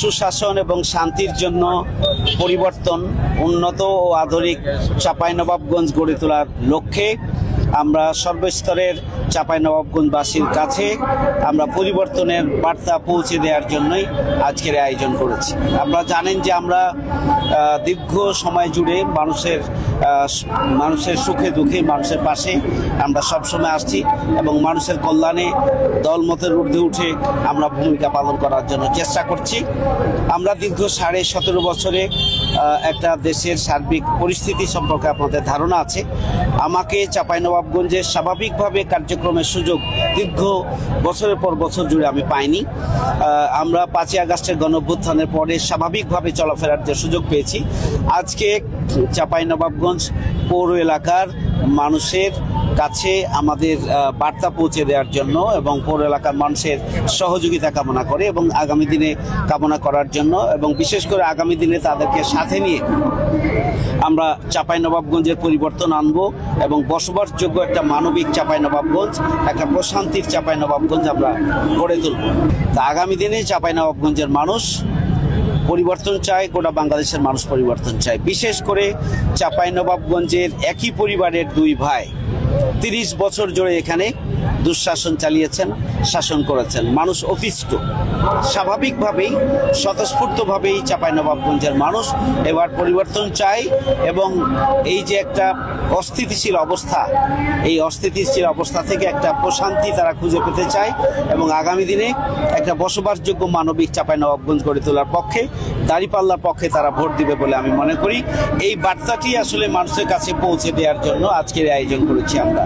সুশাসন এবং শান্তির জন্য পরিবর্তন, উন্নত ও আধুনিক চাঁপাইনবাবগঞ্জ গড়ে তোলার লক্ষ্যে আমরা সর্বস্তরের চাঁপাইনবাবগঞ্জবাসীর কাছে আমরা পরিবর্তনের বার্তা পৌঁছে দেওয়ার জন্যই আজকের আয়োজন করেছি। আপনারা জানেন যে আমরা দীর্ঘ সময় জুড়ে মানুষের সুখে দুঃখে মানুষের পাশে আমরা সবসময় আসছি এবং মানুষের কল্যাণে দলমতের ঊর্ধ্বে উঠে আমরা ভূমিকা পালন করার জন্য চেষ্টা করছি। আমরা দীর্ঘ 17.5 বছরে একটা দেশের সার্বিক পরিস্থিতি সম্পর্কে আপনাদের ধারণা আছে। আমাকে চাঁপাইনবাবগঞ্জের স্বাভাবিকভাবে কার্যক্রমের সুযোগ দীর্ঘ বছরের পর বছর জুড়ে আমি পাইনি। আমরা 5ই আগস্টের গণঅভ্যুত্থানের পরে স্বাভাবিকভাবে চলাফেরার যে সুযোগ পেয়েছি, আজকে চাঁপাইনবাবগঞ্জ পৌর এলাকার মানুষের কাছে আমাদের বার্তা পৌঁছে দেওয়ার জন্য এবং পৌর এলাকার মানুষের সহযোগিতা কামনা করে এবং আগামী দিনে কামনা করার জন্য এবং বিশেষ করে আগামী দিনে তাদেরকে সাথে নিয়ে আমরা চাঁপাইনবাবগঞ্জের পরিবর্তন আনব এবং বসবাসযোগ্য একটা মানবিক চাঁপাইনবাবগঞ্জ, একটা প্রশান্তির চাঁপাইনবাবগঞ্জ আমরা গড়ে তুলব। তা আগামী দিনে চাঁপাইনবাবগঞ্জের মানুষ পরিবর্তন চায়, গোটা বাংলাদেশের মানুষ পরিবর্তন চায়। বিশেষ করে চাঁপাইনবাবগঞ্জের একই পরিবারের 2 ভাই 30 বছর জুড়ে এখানে দুঃশাসন চালিয়েছেন, শাসন করেছেন। মানুষ অতিষ্ঠ। স্বাভাবিকভাবেই স্বতঃস্ফূর্তভাবেই চাঁপাইনবাবগঞ্জের মানুষ এবার পরিবর্তন চায় এবং এই যে একটা অস্থিতিশীল অবস্থা, এই অস্থিতিশীল অবস্থা থেকে একটা প্রশান্তি তারা খুঁজে পেতে চায় এবং আগামী দিনে একটা বসবাসযোগ্য মানবিক চাঁপাইনবাবগঞ্জ গড়ে তোলার পক্ষে, দাঁড়িপাল্লার পক্ষে তারা ভোট দিবে বলে আমি মনে করি। এই বার্তাটি আসলে মানুষের কাছে পৌঁছে দেওয়ার জন্য আজকের আয়োজন করেছি আমরা।